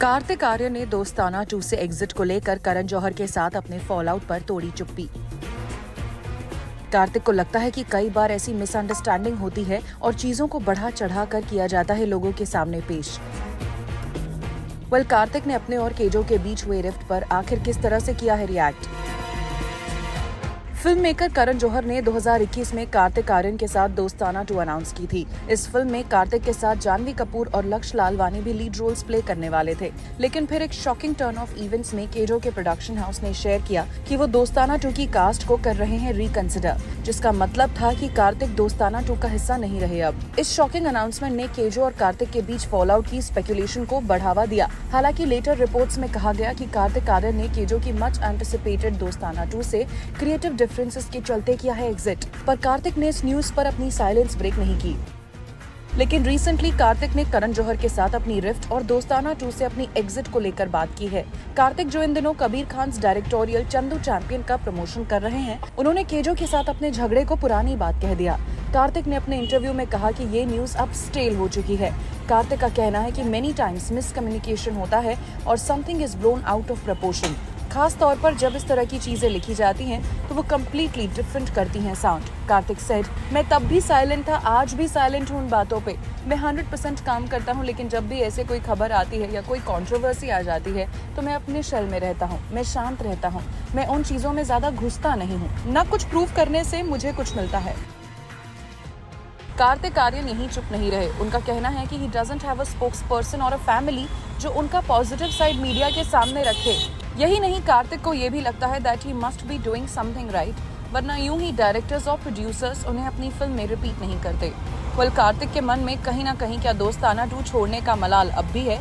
कार्तिक आर्यन ने दोस्ताना 2 से एग्जिट को लेकर करण जौहर के साथ अपने फॉलआउट पर तोड़ी चुप्पी। कार्तिक को लगता है कि कई बार ऐसी मिसअंडरस्टैंडिंग होती है और चीजों को बढ़ा चढ़ा कर किया जाता है लोगों के सामने पेश। कार्तिक ने अपने और केजो के बीच हुए रिफ्ट पर आखिर किस तरह से किया है react. Film maker Karan Johar ने 2021 में कार्तिक आर्यन के साथ दोस्ताना 2 अनाउंस की थी। इस फिल्म में कार्तिक के साथ जानवी कपूर और लक्ष्य लालवानी भी लीड रोल्स प्ले करने वाले थे, लेकिन फिर एक शॉकिंग टर्न ऑफ इवेंट्स में केजो के प्रोडक्शन हाउस ने शेयर किया कि वो दोस्ताना 2 की कास्ट को कर रहे हैं रिकंसिडर, जिसका मतलब था कि कार्तिक दोस्ताना 2 का हिस्सा नहीं रहे अब। इस शॉकिंग अनाउंसमेंट ने केजो और कार्तिक के बीच फॉलआउट की स्पेकुलेशन को बढ़ावा दिया। हालांकि लेटर रिपोर्ट्स में कहा गया कि कार्तिक आर्यन ने केजो की मच एंटिसिपेटेड दोस्ताना 2 से क्रिएटिव डिफरेंसेस के चलते किया है एग्जिट, पर कार्तिक ने इस न्यूज पर अपनी साइलेंस ब्रेक नहीं की। लेकिन रिसेंटली कार्तिक ने करण जौहर के साथ अपनी रिफ्ट और दोस्ताना 2 से अपनी एग्जिट को लेकर बात की है। कार्तिक, जो इन दिनों कबीर खान डायरेक्टोरियल चंदू चैंपियन का प्रमोशन कर रहे हैं, उन्होंने केजो के साथ अपने झगड़े को पुरानी बात कह दिया। कार्तिक ने अपने इंटरव्यू में कहा कि ये न्यूज अब स्टेल हो चुकी है। कार्तिक का कहना है कि मेनी टाइम्स मिसकम्युनिकेशन होता है और something is blown out of proportion. खास तौर पर जब इस तरह की चीजें लिखी जाती हैं तो वो कम्प्लीटली डिफरेंट करती हैं साउंड। कार्तिक सेड, मैं तब भी साइलेंट था, आज भी साइलेंट हूँ उन बातों पे। मैं 100% काम करता हूँ, लेकिन जब भी ऐसे कोई खबर आती है या कोई कंट्रोवर्सी आ जाती है तो मैं अपने शेल में रहता हूँ, मैं शांत रहता हूँ, मैं उन चीजों में ज्यादा घुसता नहीं हूँ। न कुछ प्रूव करने से मुझे कुछ मिलता है। कार्तिक आर्यन यहीं चुप नहीं रहे। उनका कहना है कि he doesn't have a spokes person और अ फैमिली जो उनका पॉजिटिव साइड मीडिया के सामने रखे। यही नहीं, कार्तिक को ये भी लगता है that he must be doing something right, वरना यूं ही डायरेक्टर्स और प्रोड्यूसर्स उन्हें अपनी फिल्म में रिपीट नहीं करते। कार्तिक के मन में कहीं ना कहीं क्या दोस्ताना 2 छोड़ने का मलाल अब भी है।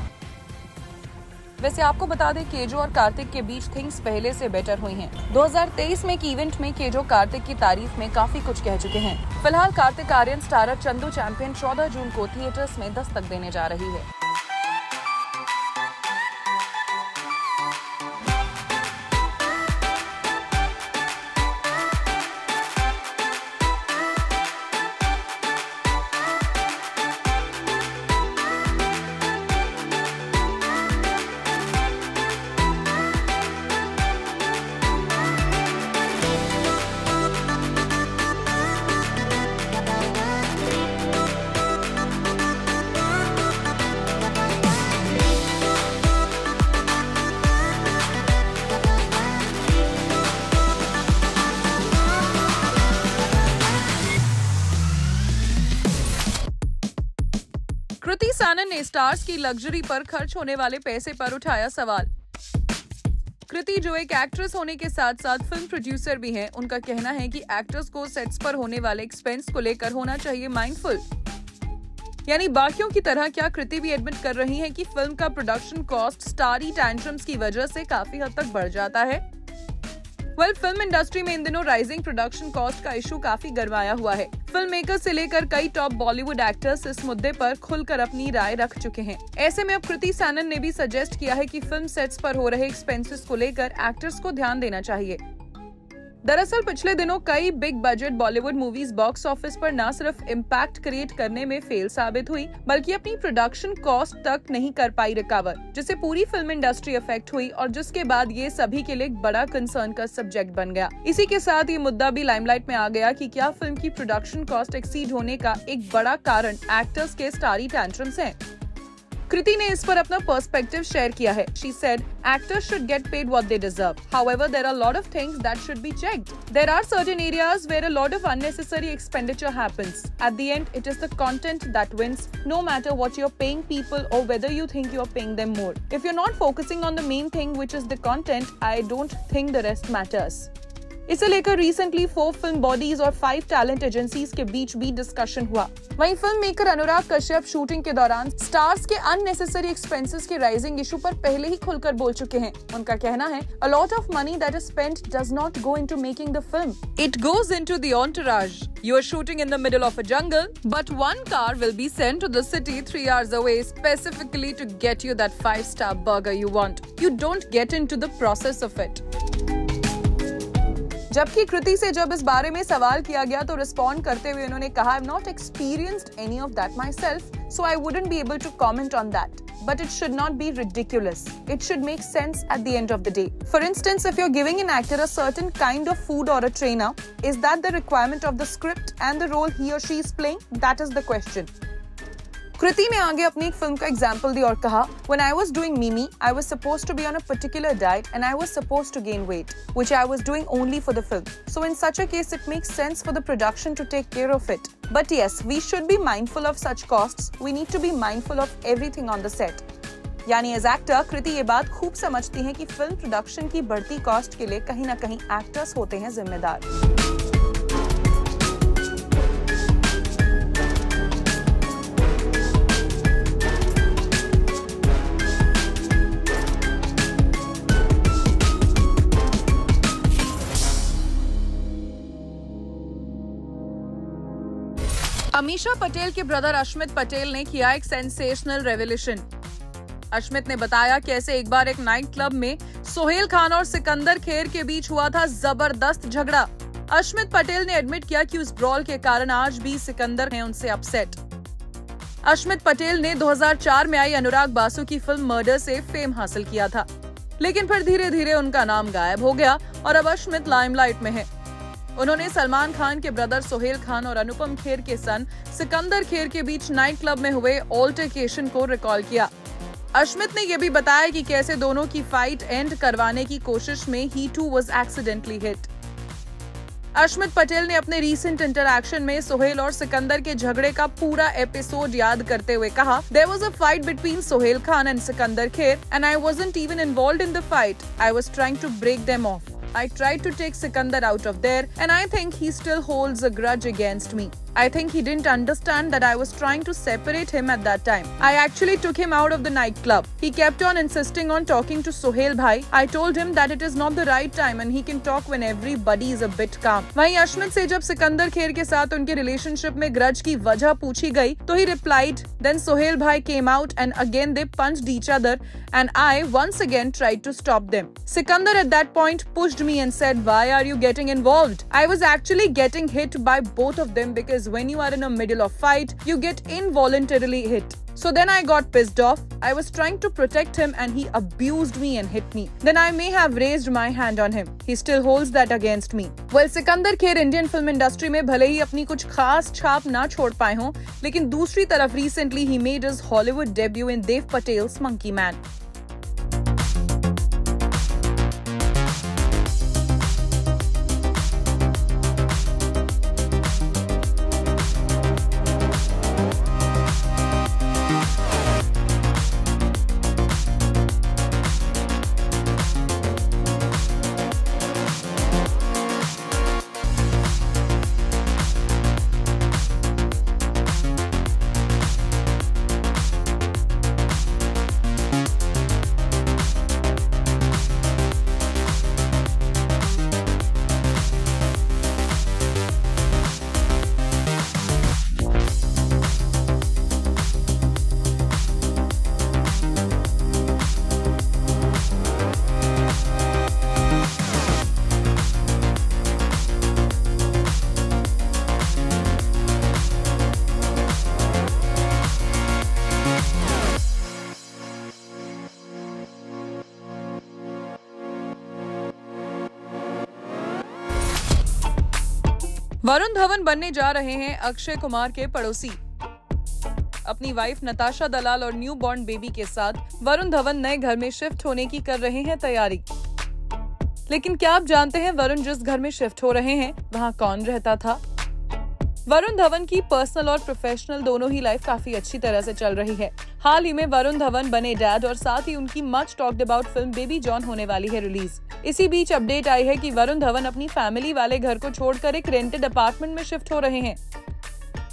वैसे आपको बता दें, केजो और कार्तिक के बीच थिंग्स पहले से बेटर हुई हैं। 2023 में एक इवेंट में केजो कार्तिक की तारीफ में काफी कुछ कह चुके हैं। फिलहाल कार्तिक आर्यन स्टारर चंदू चैंपियन 14 जून को थिएटर्स में दस्तक देने जा रही है। कृति सैनन ने स्टार्स की लग्जरी पर खर्च होने वाले पैसे पर उठाया सवाल। कृति, जो एक एक्ट्रेस होने के साथ साथ फिल्म प्रोड्यूसर भी हैं, उनका कहना है कि एक्टर्स को सेट्स पर होने वाले एक्सपेंस को लेकर होना चाहिए माइंडफुल। यानी बाकियों की तरह क्या कृति भी एडमिट कर रही हैं कि फिल्म का प्रोडक्शन कॉस्ट स्टारी टैंट्रम्स की वजह से काफी हद तक बढ़ जाता है। फिल्म इंडस्ट्री में इन दिनों राइजिंग प्रोडक्शन कॉस्ट का इशू काफी गरमाया हुआ है। फिल्म मेकर से लेकर कई टॉप बॉलीवुड एक्टर्स इस मुद्दे पर खुलकर अपनी राय रख चुके हैं। ऐसे में अब कृति सैनन ने भी सजेस्ट किया है कि फिल्म सेट्स पर हो रहे एक्सपेंसेस को लेकर एक्टर्स को ध्यान देना चाहिए। दरअसल पिछले दिनों कई big budget Bollywood movies box office पर न सिर्फ इम्पैक्ट क्रिएट करने में फेल साबित हुई, बल्कि अपनी प्रोडक्शन कॉस्ट तक नहीं कर पाई रिकवर, जिससे पूरी फिल्म इंडस्ट्री अफेक्ट हुई और जिसके बाद ये सभी के लिए एक बड़ा कंसर्न का सब्जेक्ट बन गया। इसी के साथ ये मुद्दा भी लाइमलाइट में आ गया कि क्या फिल्म की प्रोडक्शन कॉस्ट एक्सीड होने का एक बड़ा कारण एक्टर्स के स्टारी टैंट्रम्स हैं। कृति ने इस पर अपना पर्सपेक्टिव शेयर किया है। She said, actors should get paid what they deserve. However, there are a lot of things that should be checked. There are certain areas where a lot of unnecessary expenditure happens. At the end, it is the content that wins, no matter what you're paying people or whether you think you're paying them more. If you're not focusing on the main thing, which is the content, I don't think the rest matters. इसे लेकर recently 4 film bodies और 5 talent agencies के बीच भी discussion हुआ। वहीं film maker Anurag Kashyap shooting के दौरान stars के अननेसेसरी एक्सपेंसेस के राइजिंग इशू पर पहले ही खुलकर बोल चुके हैं। उनका कहना है, a lot of money that is spent does not go into making the film. It goes into the entourage. You are shooting in the middle of a jungle, but one car will be sent to the city 3 hours away specifically to get you that 5-star burger you want. You don't get into the process of it. जबकि कृति से जब इस बारे में सवाल किया गया तो रिस्पॉन्ड करते हुए उन्होंने कहा, I am not experienced any of that myself, so I wouldn't be able to comment on that. But it should not be ridiculous. It should make sense at the end of the day. For instance, if you're giving an actor a certain kind of food or a trainer, is that the requirement of the script and the role he or she is playing? That is the question. कृति ने आगे अपनी एक film का example दी और कहा, When I was doing Mimi, I was supposed to be on a particular diet and I was supposed to gain weight, which I was doing only for the film. So in such a case, it makes sense for the production to take care of it. But yes, we should be mindful of such costs. We need to be mindful of everything on the set. यानी as actor कृति ये बात खूब समझती हैं कि film production की बढ़ती cost के लिए कहीं ना कहीं एक्टर्स होते हैं जिम्मेदार. अमीषा पटेल के ब्रदर अश्मित पटेल ने किया एक सेंसेशनल रेवल्यूशन. अश्मित ने बताया कैसे एक बार एक नाइट क्लब में सोहेल खान और सिकंदर खेर के बीच हुआ था जबरदस्त झगड़ा. अश्मित पटेल ने एडमिट किया कि उस ब्रॉल के कारण आज भी सिकंदर हैं उनसे अपसेट. अश्मित पटेल ने 2004 में आई अनुराग बासु की फिल्म मर्डर से फेम हासिल किया था, लेकिन फिर धीरे धीरे उनका नाम गायब हो गया और अब अश्मित लाइमलाइट में है. उन्होंने सलमान खान के ब्रदर सोहेल खान और अनुपम खेर के सन सिकंदर खेर के बीच नाइट क्लब में हुए ऑल्टरकेशन को रिकॉल किया. अश्मित ने यह भी बताया कि कैसे दोनों की फाइट एंड करवाने की कोशिश में he too was accidentally hit. Ashmit Patel ने अपने रीसेंट इंटरैक्शन में सोहेल और सिकंदर के झगड़े का पूरा एपिसोड याद करते हुए कहा, there was a fight between Sohail Khan and Sikandar Kher and I wasn't even involved in the fight. I was trying to break them off. I tried to take Sikandar out of there and I think he still holds a grudge against me. I think he didn't understand that I was trying to separate him at that time. I actually took him out of the nightclub. He kept on insisting on talking to Sohail bhai. I told him that it is not the right time and he can talk when everybody is a bit calm. वहीं अश्मित से जब सिकंदर खेर के साथ उनके relationship में grudge की वजह पूछी गई तो he replied, then Sohail bhai came out and again they punched each other and I once again tried to stop them. Sikandar at that point pushed me and said, why are you getting involved? I was actually getting hit by both of them because when you are in the middle of fight, you get involuntarily hit. So then I got pissed off. I was trying to protect him and he abused me and hit me. Then I may have raised my hand on him. He still holds that against me. Well, Sikandar Kher Indian film industry में भले ही अपनी कुछ खास छाप ना छोड़ पाए हों, लेकिन दूसरी तरफ recently he made his Hollywood debut in Dev Patel's Monkey Man. Varun Dhawan बनने जा रहे हैं अक्षय कुमार के पड़ोसी. अपनी वाइफ नताशा दलाल और न्यू बॉर्न बेबी के साथ वरुण धवन नए घर में शिफ्ट होने की कर रहे हैं तैयारी. लेकिन क्या आप जानते हैं वरुण जिस घर में शिफ्ट हो रहे हैं वहां कौन रहता था? वरुण धवन की पर्सनल और प्रोफेशनल दोनों ही लाइफ काफी अच्छी तरह से चल रही है. हाल ही में वरुण धवन बने डैड और साथ ही उनकी much talked about film baby John होने वाली है रिलीज. इसी बीच अपडेट आई है कि वरुण धवन अपनी फैमिली वाले घर को छोड़कर एक रेंटेड अपार्टमेंट में शिफ्ट हो रहे हैं.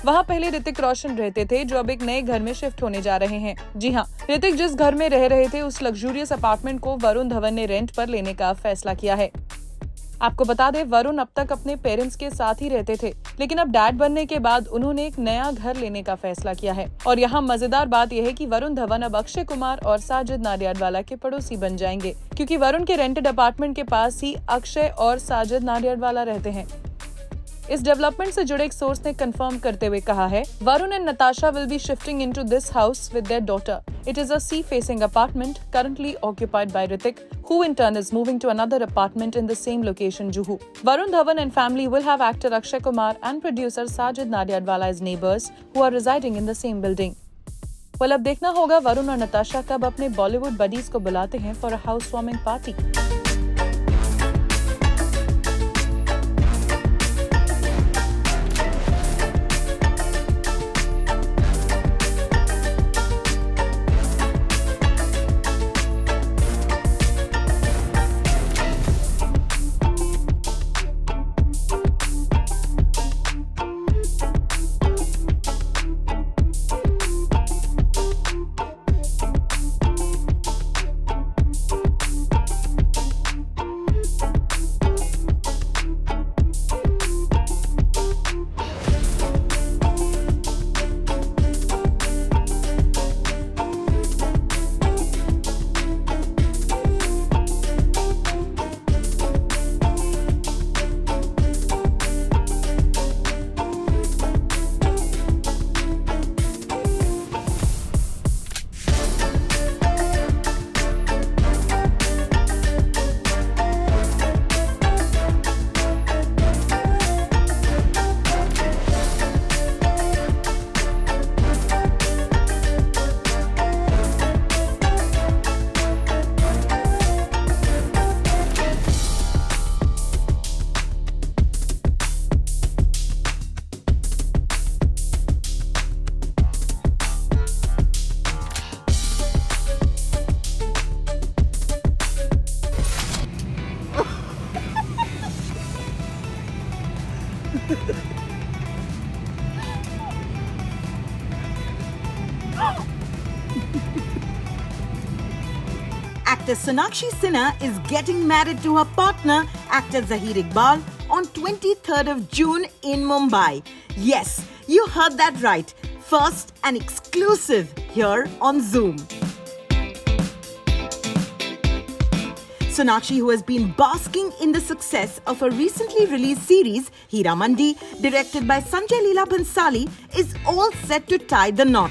वहां पहले ऋतिक रोशन रहते थे जो अब एक नए घर में शिफ्ट होने जा रहे हैं. जी हाँ, ऋतिक जिस घर में रह रहे थे उस लग्जूरियस अपार्टमेंट को वरुण धवन ने रेंट पर लेने का फैसला किया है. आपको बता दें, वरुण अब तक अपने पेरेंट्स के साथ ही रहते थे, लेकिन अब डैड बनने के बाद उन्होंने एक नया घर लेने का फैसला किया है। और यहाँ मजेदार बात यह है कि वरुण धवन अब अक्षय कुमार और साजिद नाडियाडवाला के पड़ोसी बन जाएंगे, क्योंकि वरुण के रेंटेड अपार्टमेंट के पास ही अक्षय और साजिद नाडियाडवाला रहते हैं। इस डेवलपमेंट से जुड़े एक सोर्स ने कंफर्म करते हुए कहा है, Varun and Natasha will be shifting into this house with their daughter. It is a sea-facing apartment currently occupied by Hrithik, who in turn is moving to another apartment in the same location, Juhu. Varun Dhawan and family will have actor Akshay Kumar and producer Sajid Nadyadwala as neighbors who are residing in the same building. Well, अब देखना होगा वरुण और नताशा कब अपने Bollywood buddies को बुलाते हैं for a house warming party. Actor Sonakshi Sinha is getting married to her partner, actor Zahir Iqbal, on 23rd of June in Mumbai. Yes, you heard that right. First and exclusive here on Zoom. Sonakshi, who has been basking in the success of a recently released series, Heera Mandi, directed by Sanjay Leela Bhansali, is all set to tie the knot.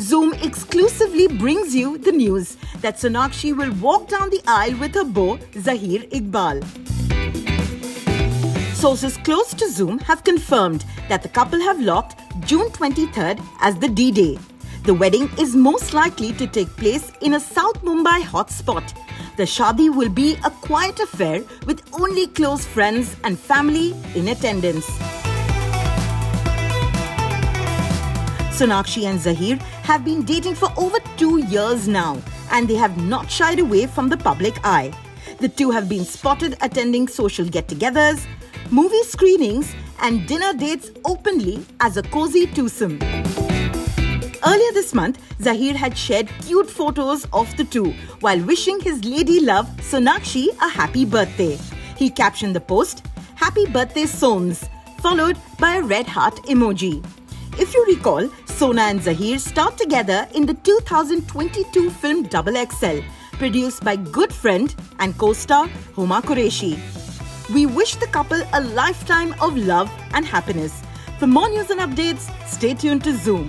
Zoom exclusively brings you the news that Sonakshi will walk down the aisle with her beau, Zahir Iqbal. Sources close to Zoom have confirmed that the couple have locked June 23rd as the D-Day. The wedding is most likely to take place in a South Mumbai hotspot. The shadi will be a quiet affair with only close friends and family in attendance. Sonakshi and Zahir have been dating for over 2 years now, and they have not shied away from the public eye. The two have been spotted attending social get-togethers, movie screenings, and dinner dates openly as a cozy twosome. Earlier this month, Zahir had shared cute photos of the two while wishing his lady love Sonakshi a happy birthday. He captioned the post, "Happy birthday, Sons," followed by a red heart emoji. If you recall, Sona and Zahir starred together in the 2022 film Double XL, produced by good friend and co-star Huma Qureshi. We wish the couple a lifetime of love and happiness. For more news and updates, stay tuned to Zoom.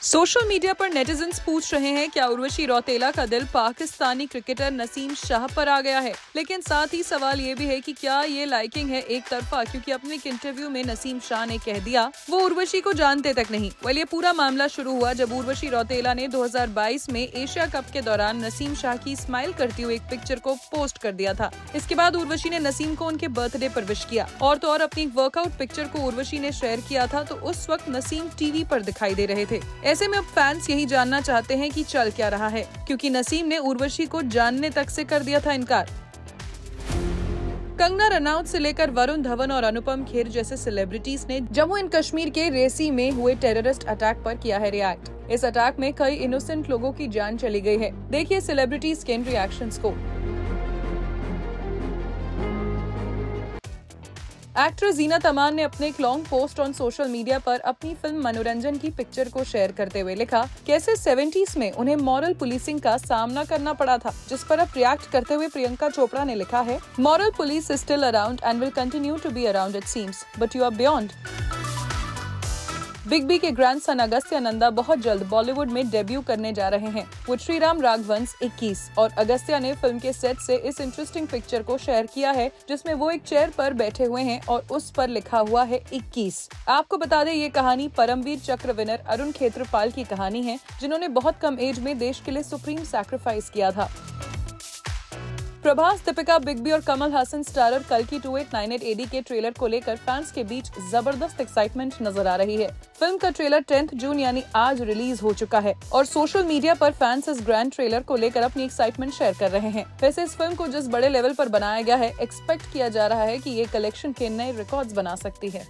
Social media पर netizens पूछ रहे हैं क्या उर्वशी रौतेला का दिल Pakistani cricketer Naseem Shah पर आ गया है, लेकिन साथ ही सवाल ये भी है कि क्या ये लाइकिंग है एक तरफा, क्योंकि अपने एक इंटरव्यू में नसीम शाह ने कह दिया वो उर्वशी को जानते तक नहीं। ये पूरा मामला शुरू हुआ जब उर्वशी रौतेला ने 2022 में एशिया कप के दौरान नसीम शाह की स्माइल करती हुई एक पिक्चर को पोस्ट कर दिया था। इसके बाद उर्वशी ने नसीम को उनके बर्थडे पर विश किया और तो और अपनी एक वर्कआउट पिक्चर को उर्वशी ने शेयर किया था, तो उस वक्त नसीम टीवी पर दिखाई दे रहे थे। ऐसे में अब फैंस यही जानना चाहते हैं कि चल क्या रहा है, क्योंकि नसीम ने उर्वशी को जानने तक से कर दिया था इनकार। कंगना रनौत से लेकर वरुण धवन और अनुपम खेर जैसे सेलिब्रिटीज ने जम्मू एंड कश्मीर के रेसी में हुए टेररिस्ट अटैक पर किया है रिएक्ट। इस अटैक में कई इनोसेंट लोगों की जान चली गई है। देखिए सेलिब्रिटीज के इन रिएक्शंस को। एक्ट्रेस ज़ीनत अमान ने अपने एक long post on social media पर अपनी फिल्म मनोरंजन की पिक्चर को शेयर करते हुए लिखा, कैसे 70s में उन्हें मॉरल पुलिसिंग का सामना करना पड़ा था, जिस पर अब रिएक्ट करते हुए प्रियंका चोपड़ा ने लिखा है, moral police is still around and will continue to be around it seems, but you are beyond. Big B के ग्रैंडसन अगस्त्य नंदा बहुत जल्द बॉलीवुड में डेब्यू करने जा रहे हैं। वो श्रीराम राघवंश 21 और अगस्त्य ने फिल्म के सेट से इस इंटरेस्टिंग पिक्चर को शेयर किया है, जिसमें वो एक चेयर पर बैठे हुए हैं और उस पर लिखा हुआ है 21। आपको बता दें ये कहानी परमवीर चक्र विनर अरुण खेत्रपाल की कहानी है, जिन्होंने बहुत कम एज में देश के लिए सुप्रीम सैक्रिफाइस किया था। प्रभास, दीपिका, बिग बी और कमल हासन स्टारर कल्कि 2898 AD के ट्रेलर को लेकर फैंस के बीच जबरदस्त एक्साइटमेंट नजर आ रही है। फिल्म का ट्रेलर 10 जून यानी आज रिलीज हो चुका है और सोशल मीडिया पर फैंस इस ग्रैंड ट्रेलर को लेकर अपनी एक्साइटमेंट शेयर कर रहे हैं। वैसे इस फिल्म को जिस बड़े लेवल पर बनाया गया है, एक्सपेक्ट किया जा रहा है कि ये कलेक्शन के नए रिकॉर्ड्स बना सकती है।